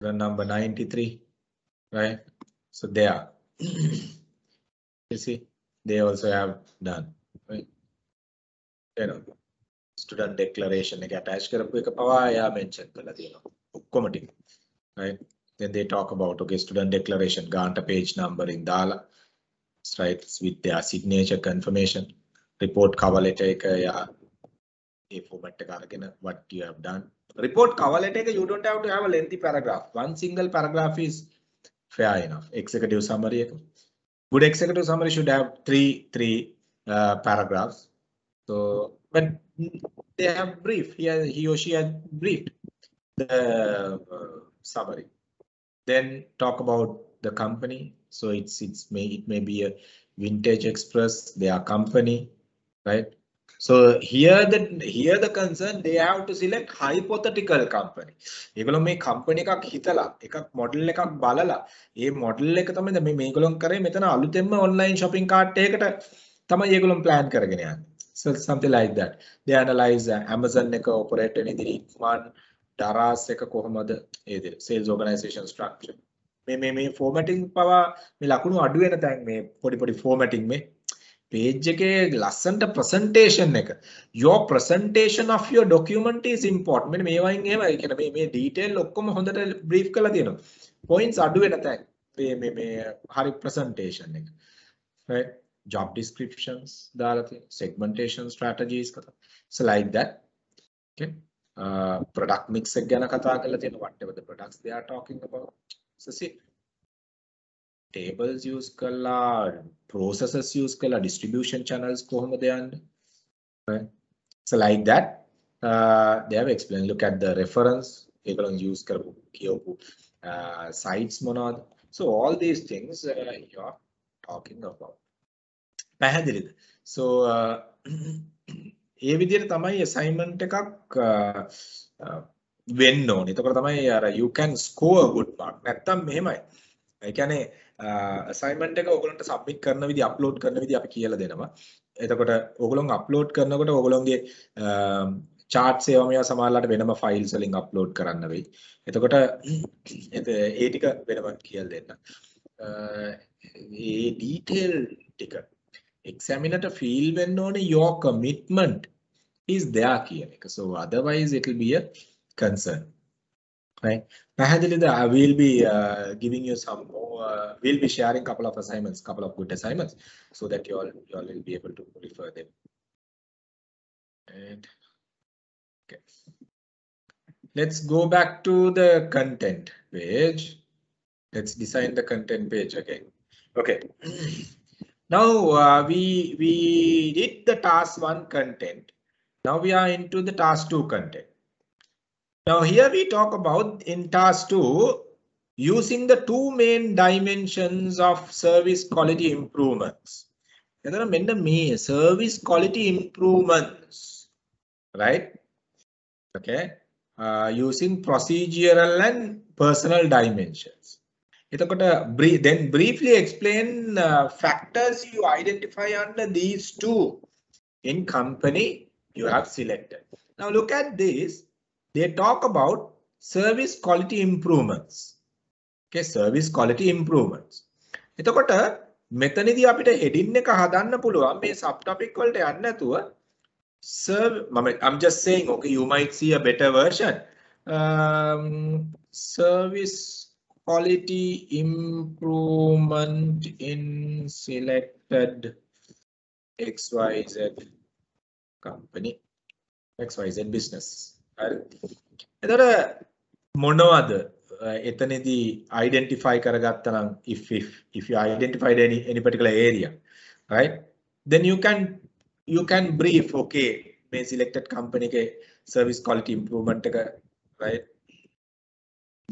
Student number 93, right? So there, you see, they also have done, right? You know, student declaration එක attach කරපු එක පවා එයා mention කරලා තියෙනවා. ඔක්කොම ටික, right? Then they talk about, okay, student declaration ගානට page numbering දාලා, right, with their signature confirmation, report cover letter එක එයා a format එක අරගෙන what you have done. Report cover letter එක you don't have to have a lengthy paragraph. One single paragraph is fair enough. Executive summary එක. Good executive summary should have three paragraphs. So, but they have brief. He or she has briefed the summary. Then talk about the company. So it may be a Vintage Express, their company, right? So here the concern, they have to select hypothetical company. ඒගොල්ලෝ මේ company එකක් හිතලා එකක් model එකක් බලලා ඒ model එක තමයි මේ මේගොල්ලෝ කරේ මෙතන අලුතෙන්ම online shopping cart එකකට තමයි ඒගොල්ලෝ plan කරගෙන යන්නේ. So something like that. They analyze Amazon එක operate වෙන ඉදිරි ඉක්මන් Daras එක කොහොමද ඒ sales organization structure. මේ formatting පවා මේ ලකුණු අඩු වෙන තැන් මේ පොඩි formatting මේ page එකේ ලස්සන්ට presentation එක. Your presentation of your document is important. මෙන්න මේ වයින් එහෙම ඒ කියන්නේ මේ detail ඔක්කොම හොඳට brief කරලා තියෙනවා. Points අඩු වෙන තැන් මේ හරි presentation එක. Right? Job descriptions දාලා තියෙනවා. Segmentation strategies කතා. So like that. Okay. Product mix එක ගැන කතා කරලා තියෙනවා. Whatever the products they are talking about. So see, tables use kala, processes use kala, distribution channels kohomada yande, right? So like that, they have explained. Look at the reference, egalon use karapu kiyopu sites monad. So all these things you are talking about. පැහැදිලිද? So ඒ විදිහට තමයි assignment එකක් වෙන්න ඕනේ. එතකොට තමයි අර you can score a good mark. නැත්තම් මෙහෙමයි. ඒ කියන්නේ assignment එක ඔයගොල්ලන්ට submit කරන විදිහ upload කරන විදිහ අපි කියලා දෙනවා. එතකොට ඔයගොල්ලෝ upload කරනකොට ඔයගොල්ලෝගේ charts ඒවා මේවා සමහරලාට වෙනම files වලින් upload කරන්න වෙයි. එතකොට ඒ ටික වෙනම කියලා දෙන්න. ඒ detail ටික examiner feel වෙන්න ඕනේ your commitment is there කියන එක. So otherwise it will be a concern. Right? I will be giving you some more. We'll be sharing a couple of assignments, couple of good assignments, so that you all will be able to refer them. And okay, let's go back to the content page. Let's design the content page again. Okay. Now we did the task 1 content. Now we are into the task 2 content. Now here we talk about in task 2 using the 2 main dimensions of service quality improvements. එතන මෙන්න මේ service quality improvements, right? Okay, using procedural and personal dimensions. එතකොට then briefly explain factors you identify under these 2 in company you have selected. Now look at this. They talk about service quality improvements. Okay, service quality improvements. එතකොට මෙතනදී අපිට heading එක හදන්න පුළුවන් මේ subtopic වලට යන්න නැතුව I'm just saying, okay, you might see a better version. Service quality improvement in selected XYZ company, XYZ business. එතකොට මොනවද එතනදී identify කරගත්තා නම් if you identified any particular area, right, then you can brief, okay, මේ selected company එකේ service quality improvement එක, right,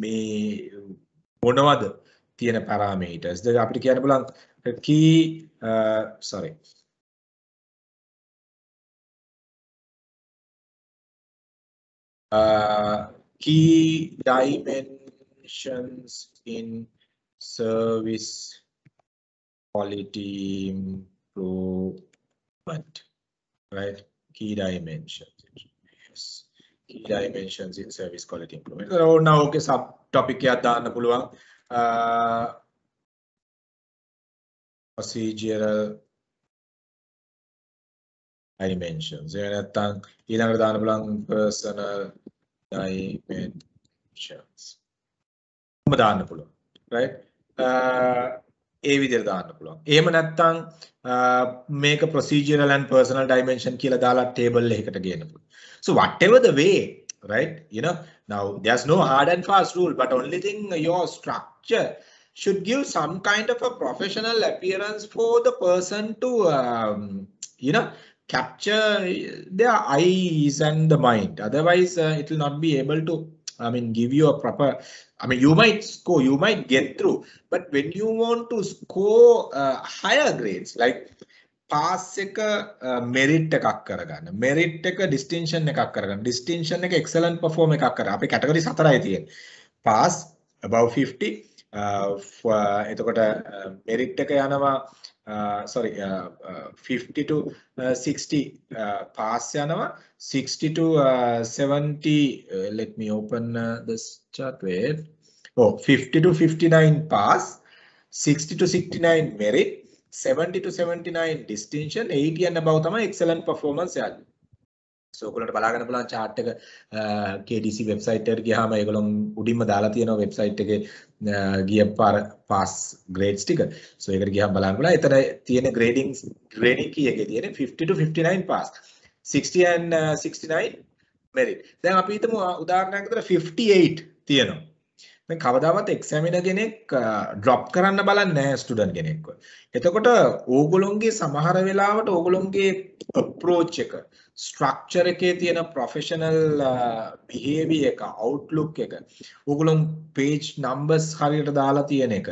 මේ මොනවද තියෙන parameters ද අපිට කියන්න පුළුවන් key key dimensions in service quality improvement, right? Key dimensions. Yes. key dimensions in service quality improvement. So now okay sub topic එකක් දාන්න පුළුවන්. Procedural dimensions. එහෙම නැත්නම් ඊළඟට දාන්න පුළුවන් personal dimensions. කොහොමද දාන්න පුළුවන්. Right? ඒ විදිහට දාන්න පුළුවන්. එහෙම නැත්නම් මේක procedural and personal dimension කියලා දාලා table එකකට ගේන්න පුළුවන්. So whatever the way, right? You know, now there's no hard and fast rule, but only thing your structure should give some kind of a professional appearance for the person to, you know, capture their eyes and the mind. Otherwise, it will not be able to, I mean, give you a proper, I mean, you might score, you might get through, but when you want to score higher grades, like pass එක merit එකක් කරගන්න, merit එක distinction එකක් කරගන්න, distinction එක excellent perform එකක් කරගන්න. අපේ category 4යි තියෙන්නේ. Pass above 50, එතකොට merit එක යනවා sorry 50 to 60 pass යනවා, 60 to 70 let me open this chart. Wait. Oh, 50 to 59 pass, 60 to 69 merit, 70 to 79 distinction, 80 and above තමයි excellent performance යන්නේ. So ඔයගොල්ලන්ට බලාගන්න පුළුවන් chart එක KDC website එකට ගියාම ඒගොල්ලෝ උඩින්ම දාලා තියෙනවා website එකේ ගිය පාර pass grades ටික. So ඒකට ගියාම බලන්න පුළුවන්. එතන තියෙන grading කීයකේ තියෙන්නේ 50 to 59 pass, 60 and 69 merit. දැන් අපි හිතමු උදාහරණයක් විදිහට 58 තියෙනවා. දැන් කවදාවත් examiner කෙනෙක් drop කරන්න බලන්නේ නැහැ student කෙනෙක්ව. එතකොට ඕගොල්ලෝගේ සමහර වෙලාවට ඕගොල්ලෝගේ approach එක, structure එකේ තියෙන professional behavior එක, outlook එක, ඕගොල්ලෝ page numbers හරියට දාලා තියෙන එක,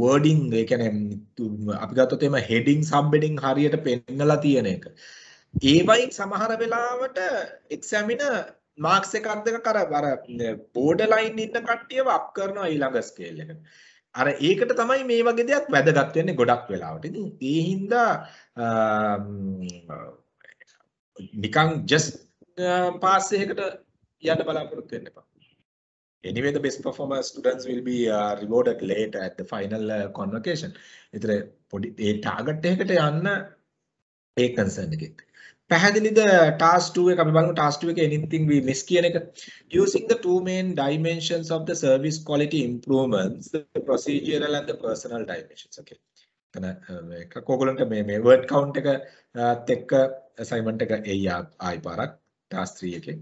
wording ඒ කියන්නේ අපි ගත්තොත් එimhe heading sub heading හරියට පෙන්නලා තියෙන එක. ඒවයි සමහර වෙලාවට examiner marks එකක් දෙකක් අර border line ඉන්න කට්ටියව up කරනවා ඊළඟ scale එකට. අර ඒකට තමයි මේ වගේ දෙයක් වැදගත් වෙන්නේ ගොඩක් වෙලාවට. ඉතින් ඒ හින්දා නිකන් just pass එකකට යන්න බලාපොරොත්තු වෙන්න එපා. Anyway, the best performer students will be rewarded later at the final convocation. ඒතර පොඩි ඒ target එකකට යන්න ඒ concern එකෙත්. පැහැදිලිද task 2 එක අපි බලමු task 2 එකේ anything we miss කියන එක. Using the two main dimensions of the service quality improvements, the procedural and the personal dimensions. Okay. එතන එකක් ඔයගොල්ලන්ට මේ word count එක එක්ක assignment එක එයි ආයි පාරක් task 3 එකේ.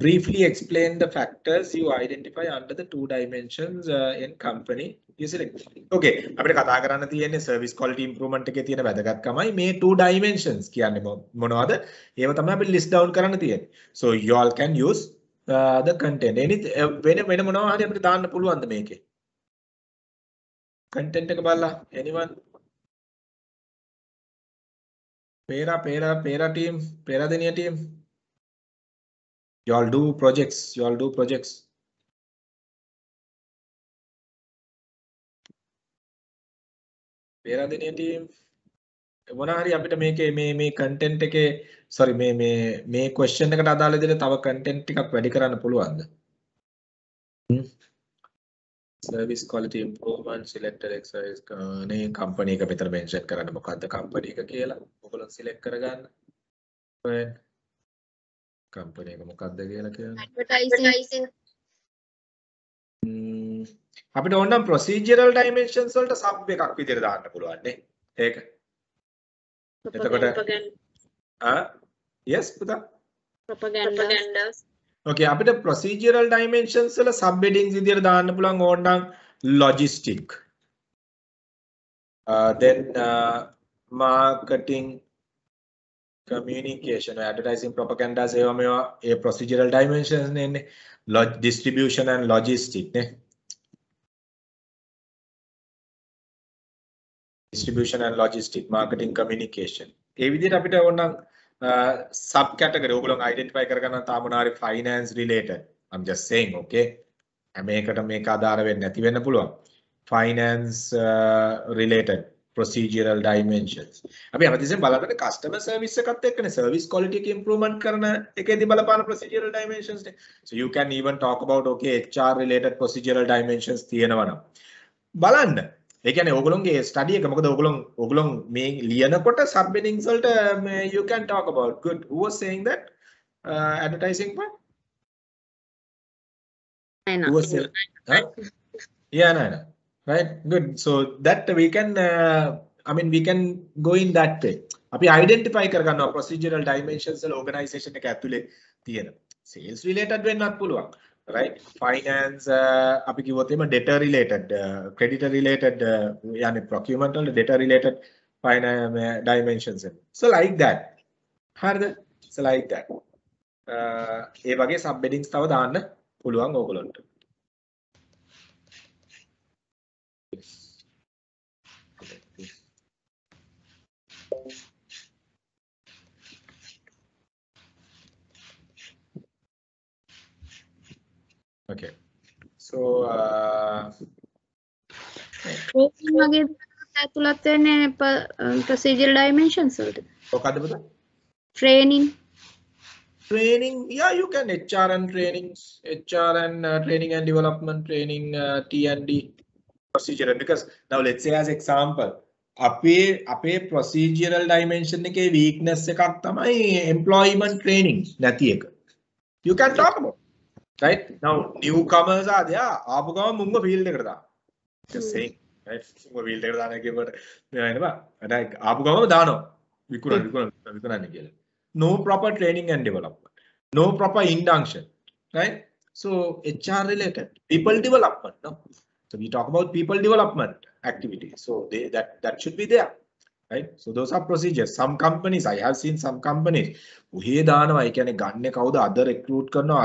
Briefly explain the factors you identify under the two dimensions in company you select. Okay, අපිට කතා කරන්න තියෙන්නේ service quality improvement එකේ තියෙන වැදගත්කමයි මේ two dimensions කියන්නේ මොනවද? ඒව තමයි අපි list down කරන්න තියෙන්නේ. So you all can use the content. වෙන මොනවා හරි අපිට දාන්න පුළුවන්ද මේකේ? content එක බලලා anyone? Pera team, Pera Denia team. You all do projects. Pera Denia team. මොනවා හරි අපිට මේකේ මේ content එකේ sorry මේ question එකට අදාළ විදිහට තව content ටිකක් වැඩි කරන්න පුළුවන්ද? Service quality improvement selected exercise නේ company එක මෙතන mention කරන්න මොකද්ද company එක කියලා ඔයගොල්ලෝ select කරගන්න. right company එක මොකද්ද කියලා කියන්න. advertising අපිට ඕනම් procedural dimensions වලට sub එකක් විදිහට දාන්න පුළුවන් නේ. ඒක. එතකොට yes පුතා. propaganda. Okay, අපිට procedural dimensions වල sub headings විදිහට දාන්න පුළුවන් ඕනනම් logistic. Then marketing, communication, advertising, propaganda ඒවා මේවා ඒ procedural dimensions නේ distribution and logistic නේ. Distribution and logistic, marketing, communication. ඒ විදිහට අපිට ඕනනම් sub category ඔයගොල්ලෝ identify කරගන්න තා මොනාරි finance related. I'm just saying, okay. මේකට මේක ආදාර වෙන්නේ නැති වෙන්න පුළුවන්. Finance related procedural dimensions. අපි හැමතිස්සෙම බලන්නේ customer service එකත් එක්කනේ service quality එක improvement කරන එකේදී බලපාන procedural dimensions නේ. So you can even talk about okay HR related procedural dimensions තියෙනවා නම් බලන්න. ඒ කියන්නේ ඕගොල්ලෝගේ study එක මොකද ඕගොල්ලෝ මේ ලියනකොට sub headings වලට you can talk about. Good. Who was saying that advertising part? Who was saying? Huh? Yeah, no. Right, good. So that we can I mean we can go in that way. අපි identify කරගන්නවා procedural dimensions වල organization එක ඇතුලේ තියෙන. Sales related වෙන්නත් පුළුවන්. Right? Finance අපි කිව්වොත් එimhe data related, creditor related يعني procurement වල data related dimensions. So like that. හරිද? So like that. ඒ වගේ sub headings තව දාන්න පුළුවන් ඕගොල්ලන්ට. Okay, so procedural dimensions. Training, yeah, you can HR and trainings, HR and training and development, training T&D procedure. Because now let's say as example, අපේ procedural dimension එකේ weakness එකක් තමයි employment training නැති එක. You can talk about. Right now, newcomers are there. ආපු ගමන් මුංග field එකට දාන්න. Just saying, right? මුංග field එකට දාන්න කියනකොට මේ වෙනවා. right ආපු ගමන් දානවා. විකුණන්න කියලා. No proper training and development. No proper induction. Right? So HR related, people development. No? So we talk about people development activities. So that should be there. Right? So those are procedures. Some companies, I have seen some companies උහේ දානවා. ඒ කියන්නේ ගන්නේ කවුද? අද recruit කරනවා,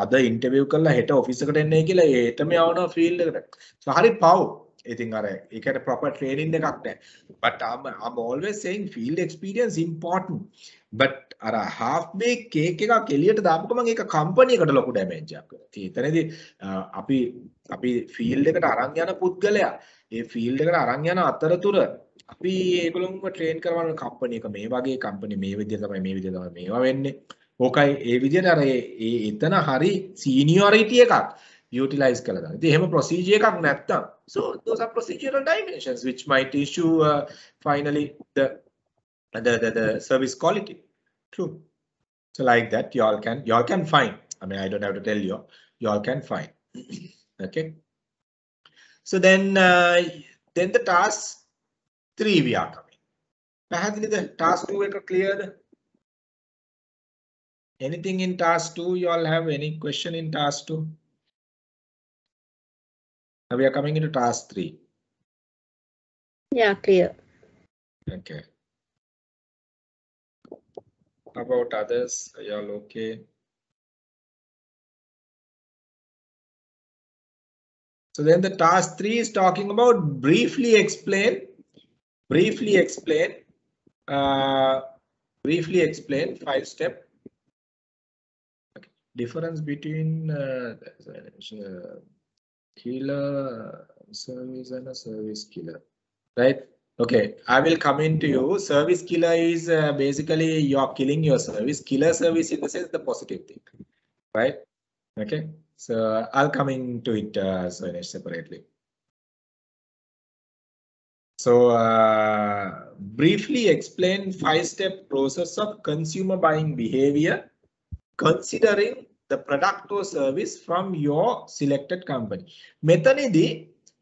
අද interview කරලා හෙට office එකට එන්නේ කියලා ඒටම යවනවා field එකට. So හරි පව්. ඉතින් අර ඒකට proper training එකක් නැහැ. But I'm always saying field experience important. But අර half baked cake එකක් එළියට දාපු ගමන් ඒක company එකට ලොකු damage එකක් වෙනවා. එතනදී අපි field එකට අරන් යන පුද්ගලයා ඒ field එකට අරන් යන අතරතුර අපි ඒගොල්ලන්ව ට්‍රේන් කරවන කම්පැනි එක මේ වගේ කම්පැනි මේ විදිහට තමයි මේවා වෙන්නේ. ඕකයි ඒ විදිහට අර එතන හරි සීනියොරිටි එකක් යූටිලයිස් කරලා ගන්න. ඉතින් එහෙම ප්‍රොසීජර් එකක් නැත්තම් so those are procedural dimensions which might issue finally the service quality. True. So like that y'all can find. I mean I don't have to tell you. Y'all can find. Okay. So then the task 3 we are coming. පැහැදිලිද? task 2 එක cleared? Anything in task 2? You all have any question in task 2? Now we are coming into task 3. Yeah, clear. Okay. How about others? Are you all okay? So then the task 3 is talking about briefly explain 5-step difference between killer service and a service killer, right? Okay, I will come into you. Service killer is basically you're killing your service. Killer service in the sense the positive thing, right? Okay, so I'll come into it separately. So briefly explain 5-step process of consumer buying behavior considering the product or service from your selected company. Methanidi,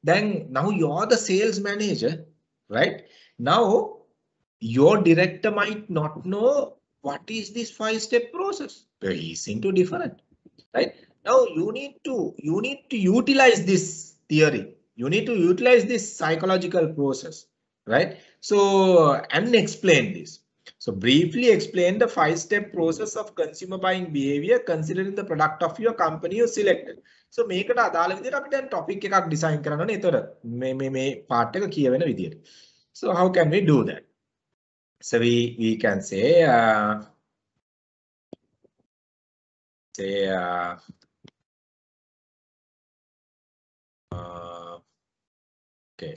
then now you're the sales manager, right? Now your director might not know what is this 5-step process. He's into different, right? Now you need to utilize this theory. You need to utilize this psychological process, right? So, and explain this. So briefly explain the 5-step process of consumer buying behavior considering the product of your company you selected. So මේකට අදාළ විදිහට අපි දැන් topic එකක් design කරන්න ඕනේ. ඒතර මේ part එක කියවෙන විදිහට. So how can we do that? So we can say okay.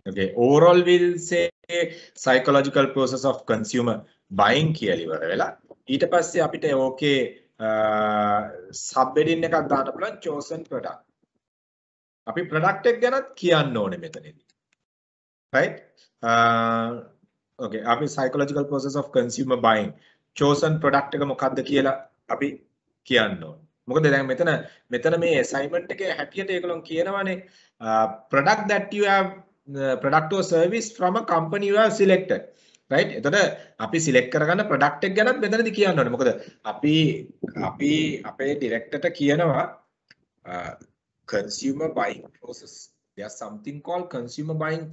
Okay, overall we'll say psychological process of consumer buying කියලා ඉවර වෙලා ඊට පස්සේ අපිට ඕකේ sub heading එකක් දාන්න පුළුවන් chosen product. අපි product එක ගැනත් කියන්න ඕනේ මෙතනදී. Right? Okay, අපි psychological process of consumer buying chosen product එක මොකක්ද කියලා අපි කියන්න ඕනේ. මොකද දැන් මෙතන මේ assignment එකේ හැටියට ඒගොල්ලෝ කියනවානේ product that you have product or service from a company you have selected, right? එතකොට අපි select කරගන්න product එක ගැනත් මෙතනදී කියන්න ඕනේ. මොකද අපි අපේ director ට කියනවා consumer buying process. There's something called consumer buying.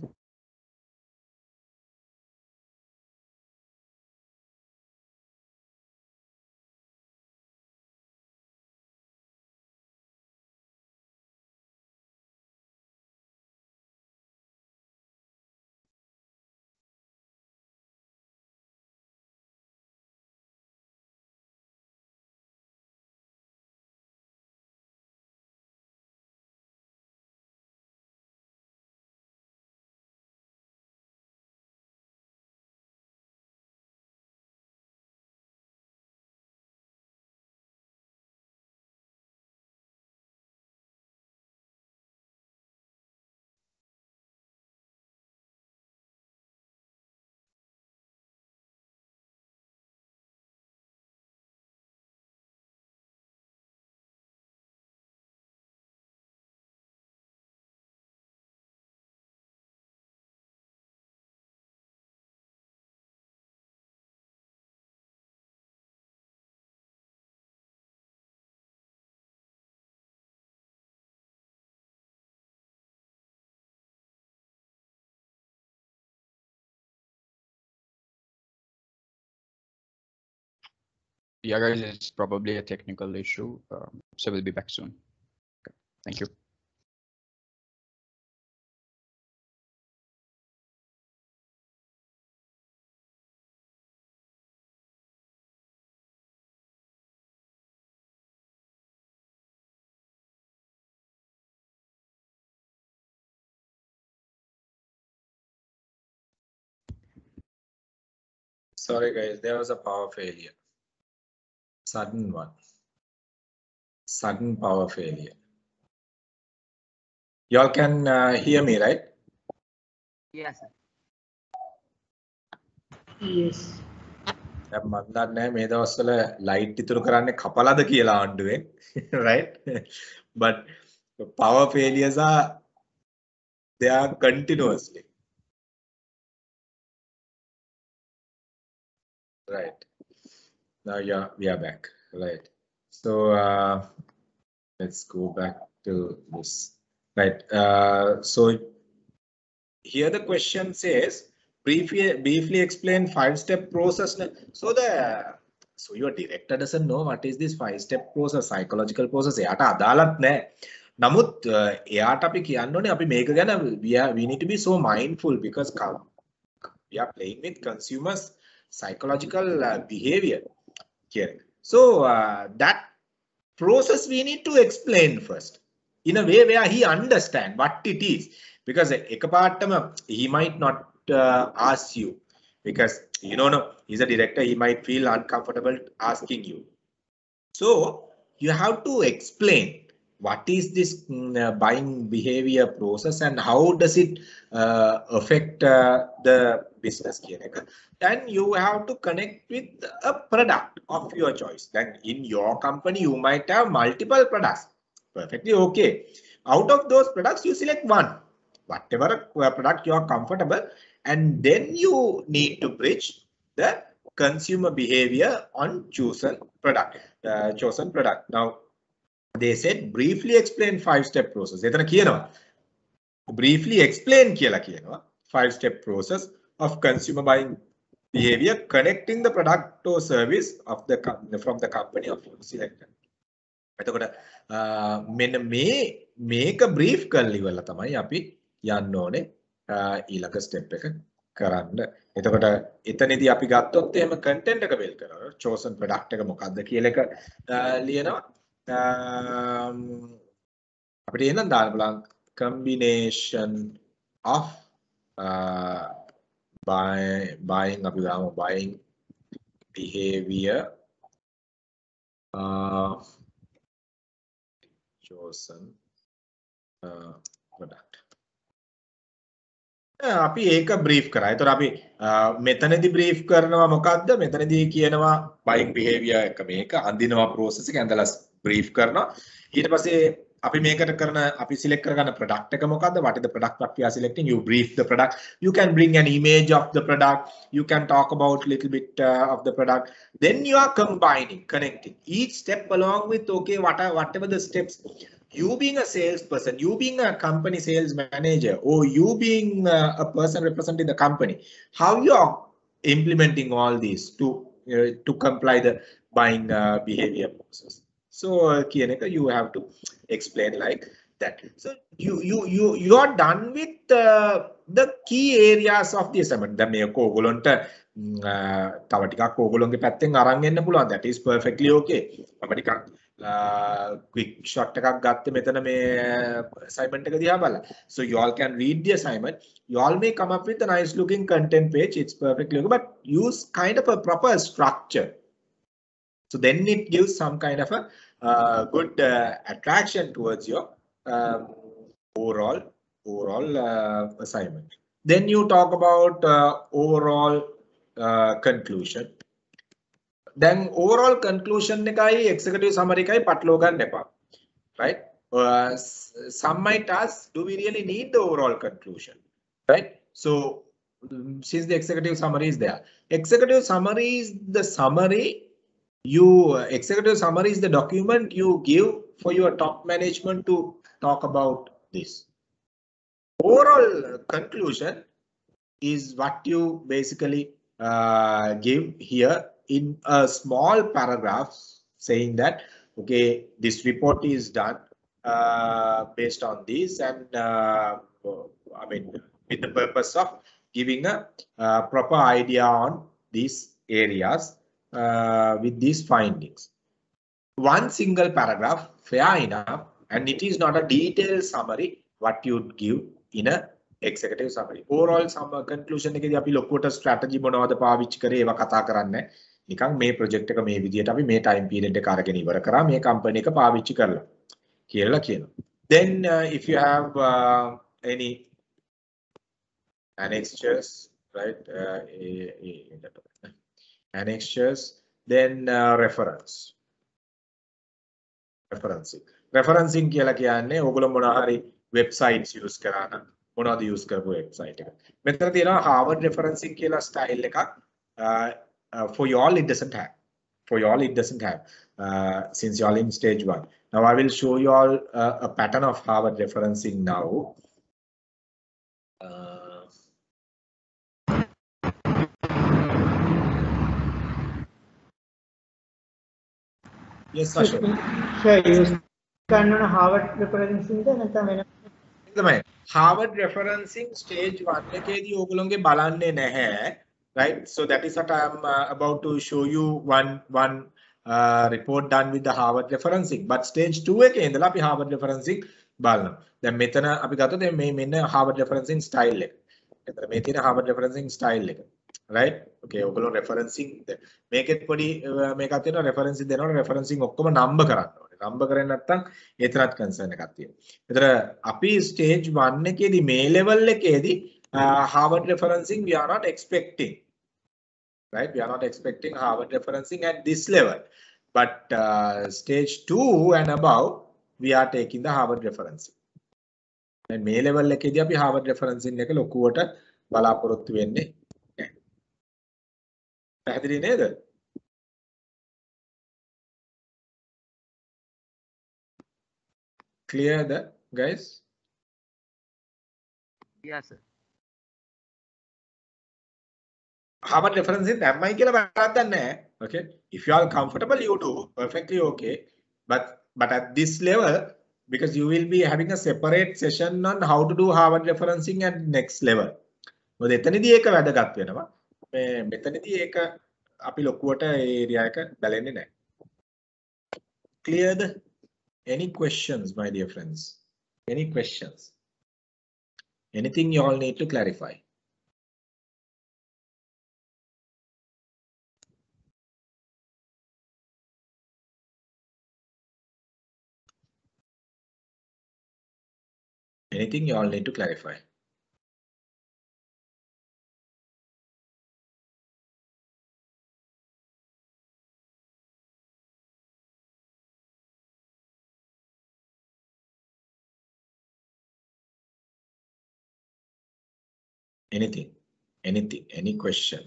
Yeah, guys, it's probably a technical issue. So we'll be back soon. Okay. Thank you. Sorry guys, there was a power failure. Sudden one. Sudden power failure. Y'all can hear me, right? Yes, sir. Yes. දැන් මම දන්නේ මේ දවස්වල light ඉතුරු කරන්නේ කපලාද කියලා ආණ්ඩුවෙන්, right? But power failures are continuously. Right. Now we are back. Right. So let's go back to this. Right. So here the question says, briefly explain 5-step process. So your director doesn't know what is this 5-step process, psychological process. එයාට අදාළත් නැහැ. නමුත් එයාට අපි කියන්න ඕනේ අපි මේක ගැන we need to be so mindful because we are playing with consumers psychological behavior here. So that process we need to explain first in a way where he understand what it is, because එකපාරටම he might not ask you, because you know he's a director, he might feel uncomfortable asking you. So you have to explain what is this buying behavior process and how does it affect the business කියන එක. Then you have to connect with a product of your choice. Then in your company you might have multiple products. Perfectly okay. Out of those products you select one, whatever product you are comfortable, and then you need to bridge the consumer behavior on chosen product. Now they said briefly explain 5-step process. එතන කියනවා briefly explain කියලා කියනවා 5-step process of consumer buying behavior connecting the product or service of the from the company of your selected. එතකොට මෙන්න මේක brief කරලා ඉවරලා තමයි අපි යන්න ඕනේ ඊළඟ step එක කරන්න. එතකොට එතනදී අපි ගත්තොත් එහෙම content එක build කරනවා. chosen product එක මොකක්ද කියලා එක ලියනවා. අපිට එනම් දාන්න බලන්න combination of buying අපි ගාමු buying behavior chosen product. අපි ඒක බ්‍රීෆ් කරා. ඒතර අපි මෙතනදී බ්‍රීෆ් කරනවා මොකද්ද? මෙතනදී කියනවා buying behavior එක මේක අඳිනවා process එක ඇඳලා බ්‍රීෆ් කරනවා. ඊට පස්සේ අපි මේකට කරන අපි select කරගන්න product එක මොකද්ද? What is the product what we are selecting? You brief the product. You can bring an image of the product. You can talk about little bit of the product. Then you are combining, connecting each step along with okay whatever the steps. You being a salesperson, you being a company sales manager, or you being a person representing the company, how you are implementing all these to comply the buying behavior process. So you have to explain like that. So you are done with the key areas of the assignment. දැන් මේක ඕගොල්ලන්ට තව ටිකක් ඕගොල්ලන්ගේ පැත්තෙන් අරන් එන්න පුළුවන්. That is perfectly okay. මම ටිකක් quick shot එකක් ගත්තේ මෙතන මේ assignment එක දිහා බලලා. So you all can read the assignment. You all may come up with a nice looking content page. It's perfectly okay, but use kind of a proper structure. So then it gives some kind of a good attraction towards your overall assignment. Then you talk about overall conclusion. Then overall conclusion එකයි executive summary එකයි පටලව ගන්න එපා. Right? Some might ask, do we really need the overall conclusion? Right? So since the executive summary is there, executive summary is the summary. Executive summary is the document you give for your top management to talk about this. Overall conclusion is what you basically give here in a small paragraph saying that okay, this report is done based on this, and I mean with the purpose of giving a proper idea on these areas with these findings. One single paragraph, fair enough, and it is not a detailed summary what you give in a executive summary. Overall conclusion එකේදී අපි ලොකුවට strategy මොනවද පාවිච්චි කරේ ඒවා කතා කරන්නේ. නිකන් මේ project එක මේ විදියට අපි මේ time period එක අරගෙන ඉවර කරා මේ company එක පාවිච්චි කරලා කියලා කියනවා. Then if you have any annexures, right? Annexures, then referencing කියලා කියන්නේ ඕගොල්ලෝ මොනවා හරි websites use කරා නම් මොනවද use කරපු website එක. මෙතන තියෙනවා Harvard referencing කියලා style එකක්. For you all it doesn't have. For you all it doesn't have since you all in stage 1. Now I will show you all a pattern of Harvard referencing now. Yes, Sasha. Sure, use Harvard referencing තමයි Harvard referencing stage 1 එකේදී ඕගොල්ලෝගේ බලන්නේ නැහැ, right? So that is what I am about to show you one report done with the Harvard referencing. But stage 2 එකේ ඉඳලා අපි Harvard referencing බලනවා. දැන් මෙතන අපි ගත්තොත් මේ මෙන්න Harvard referencing style එක. එතන මේ තියෙන Harvard referencing style එක. Right? Okay, ඔයගොල්ලෝ referencing මේකෙත් පොඩි මේකක් තියෙනවා referencing දෙනකොට referencing ඔක්කොම number කරන්න ඕනේ. number කරේ නැත්නම් ඒතරත් concern එකක් තියෙනවා. ඒතර අපි stage 1 එකේදී මේ level එකේදී Harvard referencing we are not expecting. Right? We are not expecting Harvard referencing at this level. But stage 2 and above we are taking the Harvard referencing. And මේ level එකේදී අපි Harvard referencing එක ලොකුවට බලාපොරොත්තු වෙන්නේ. පැහැදිලි නේද? Clear that, guys? Yes, sir. Harvard referencing දැම්මයි කියලා වැරද්දක් නැහැ. Okay, if you are comfortable you do perfectly okay, but at this level, because you will be having a separate session on how to do Harvard referencing at next level. මොකද එතනදී ඒක වැදගත් වෙනවා. මෙතනදී ඒක අපි ලොකුවට ඒරියා එක බැලෙන්නේ නැහැ. Cleared? Any questions, my dear friends? Any questions? Anything you all need to clarify? Anything you all need to clarify? Anything, any question?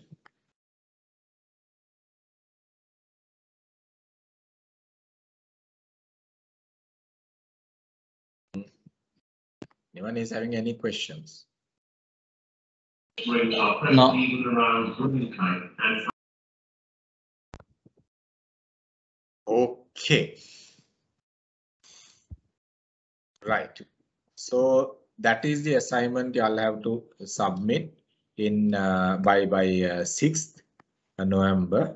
Anyone is having any questions? No. Okay. Right. So that is the assignment you all have to submit in by 6th November.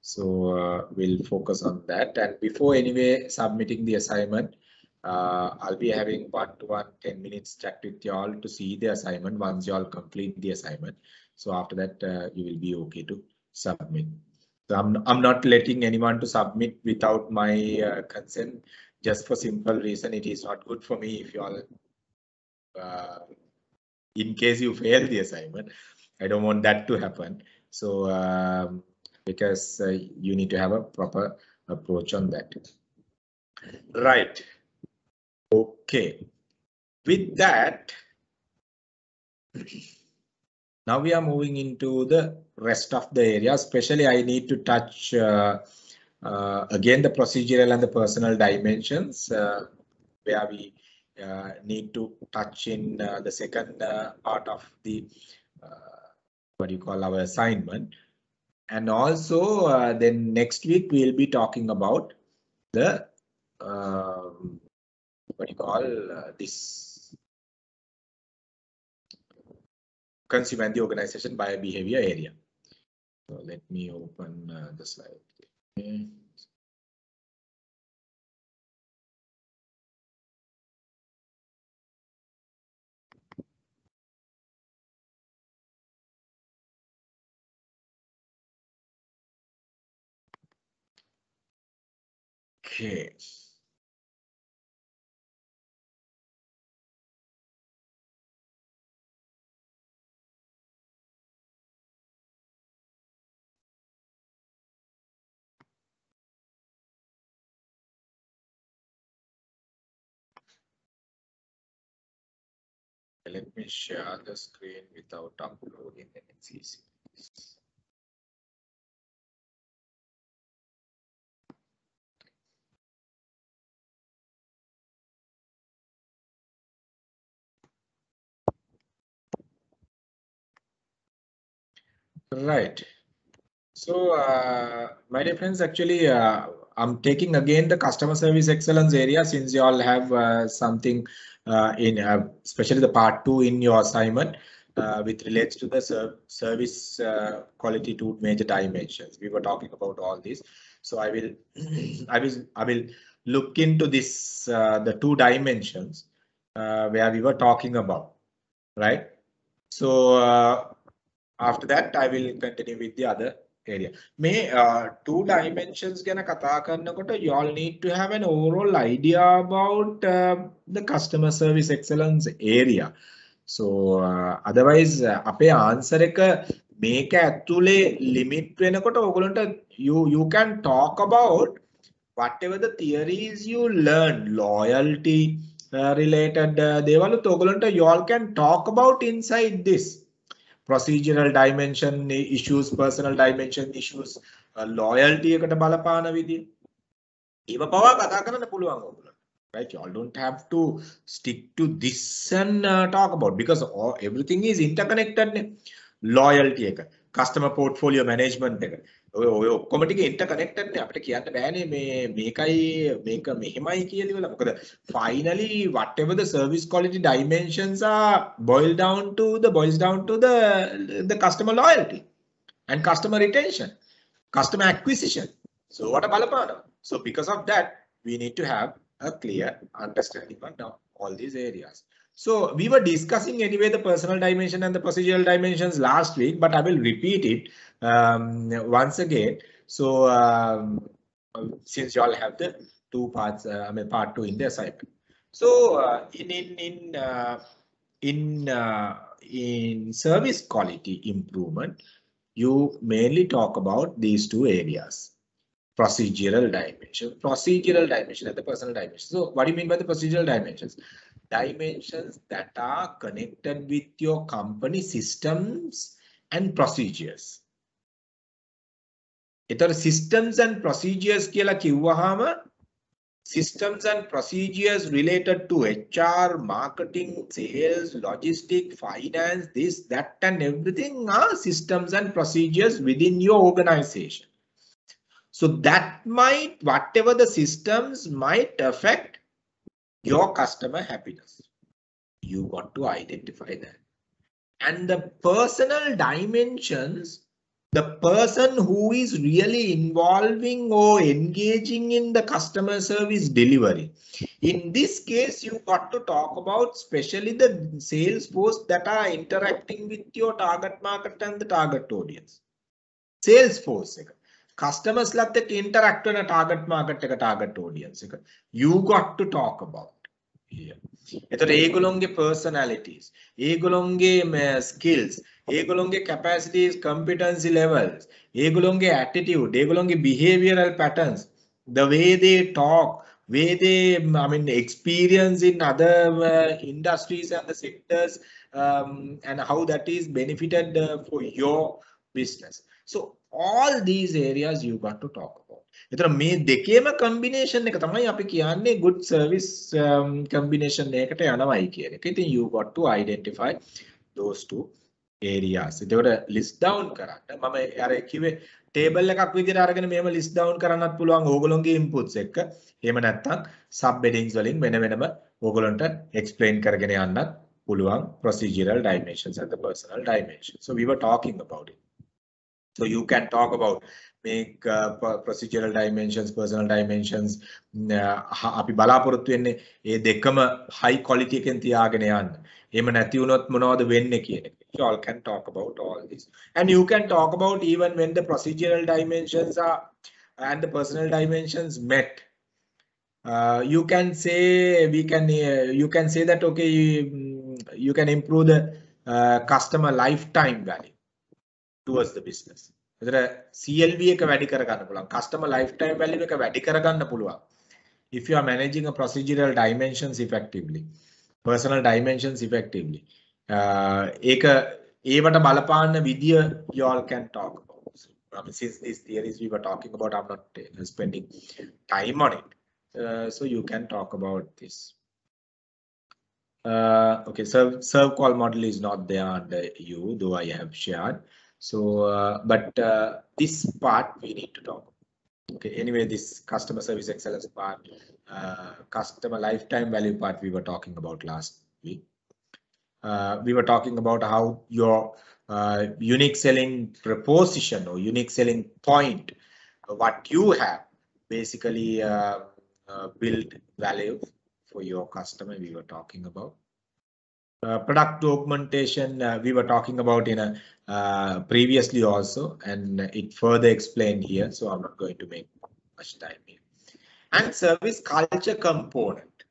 So we'll focus on that. And before anyway submitting the assignment, I'll be having 1 10 minutes chat with you all to see the assignment once you all complete the assignment. So after that, you will be okay to submit. So I'm not letting anyone to submit without my consent, just for simple reason. It is not good for me if you all, in case you fail the assignment, I don't want that to happen. So because you need to have a proper approach on that. Right. Okay. With that, now we are moving into the rest of the area. Especially, I need to touch again the procedural and the personal dimensions, where we need to touch in the second part of the what you call our assignment. And also then next week we'll be talking about the what you call this consumer and the organization buyer behavior area. So let me open the slide. Okay. Okay. Let me share the screen without uploading, then it's easy. Right. So, my dear friends, actually, I'm taking again the customer service excellence area, since you all have something in, especially the part 2 in your assignment, which relates to the service quality 2 major dimensions. We were talking about all this, so I will, I will look into this the 2 dimensions where we were talking about, right? So after that, I will continue with the other area. May 2 dimensions ගැන කතා කරනකොට you all need to have an overall idea about the customer service excellence area. So otherwise අපේ answer එක මේක ඇතුලේ limit වෙනකොට ඔයගොල්ලන්ට you can talk about whatever the theories you learn, loyalty related දේවලුත් ඔයගොල්ලන්ට you all can talk about inside this. Procedural dimension issues, personal dimension issues, loyalty එකට බලපාන විදිය. ඒව පවා කතා කරන්න පුළුවන් ඔයගොල්ලෝ. Right? You all don't have to stick to this and talk about, because everything is interconnected. Loyalty එක, customer portfolio management එක. ඔය ඔක්කොම ටික interconnected නේ. අපිට කියන්න බෑනේ මේකයි මේක මෙහෙමයි කියලා ඉවල. මොකද finally whatever the service quality dimensions are boils down to the customer loyalty and customer retention, customer acquisition. So what a balapana. So because of that, we need to have a clear understanding on all these areas. So we were discussing anyway the personal dimension and the procedural dimensions last week, but I will repeat it once again. So since you all have the two parts, I mean part 2 in the assignment. So in service quality improvement, you mainly talk about these two areas: procedural dimension and the personal dimension. So what do you mean by the procedural dimensions? Dimensions that are connected with your company systems and procedures. ඒතර systems and procedures කියලා කිව්වහම systems and procedures related to HR, marketing, sales, logistics, finance, this, that, and everything are systems and procedures within your organization. So that might, whatever the systems might affect your customer happiness. You got to identify that. And the personal dimensions, the person who is really involving or engaging in the customer service delivery. In this case, you got to talk about especially the sales force that are interacting with your target market and the target audience. Sales force. Customers like that interact with a target market, a target audience. You got to talk about here. එතකොට ඒගොල්ලොන්ගේ personalities, ඒගොල්ලොන්ගේ skills, ඒගොල්ලොන්ගේ capacities, competency levels, ඒගොල්ලොන්ගේ attitude, ඒගොල්ලොන්ගේ behavioral patterns, the way they talk, way they, I mean, experience in other industries and the sectors, and how that is benefited for your business. So all these areas you got to talk about. එතන මේ දෙකේම combination එක තමයි අපි කියන්නේ good service combination එකකට යනවායි කියන එක. ඉතින් you got to identify those two areas. ඒකට list down කරන්න. මම අර කිව්වේ table එකක් විදිහට අරගෙන මෙහෙම list down කරන්නත් පුළුවන් ඕගොල්ලෝගේ inputs එක්ක. එහෙම නැත්නම් sub headings වලින් වෙන වෙනම ඕගොල්ලන්ට explain කරගෙන යන්නත් පුළුවන් procedural dimensions and the personal dimensions. So we were talking about it. So you can talk about make procedural dimensions, personal dimensions. අපි බලාපොරොත්තු වෙන්නේ ඒ දෙකම high quality එකෙන් තියාගෙන යන්න. එහෙම නැති වුණොත් මොනවද වෙන්නේ කියන එක. You all can talk about all this. And you can talk about even when the procedural dimensions are and the personal dimensions met. You can say you can say that okay, you can improve the customer lifetime value towards the business. CLV එක වැඩි කරගන්න පුළුවන්. Customer lifetime value එක වැඩි කරගන්න පුළුවන්. If you are managing a procedural dimensions effectively, personal dimensions effectively, ඒක ඒවට බලපාන විදිය you all can talk about. So, I mean, since these theories we were talking about, I'm not spending time on it. So you can talk about this. Okay, serve call model is not there under you, though I have shared. So, but this part we need to talk about. Okay, anyway, this customer service excellence part, customer lifetime value part we were talking about last week. We were talking about how your unique selling proposition or unique selling point, what you have, basically build value for your customer. We were talking about. Product augmentation we were talking about in a previously also, and it further explained here, so I'm not going to make much time here. And service culture component.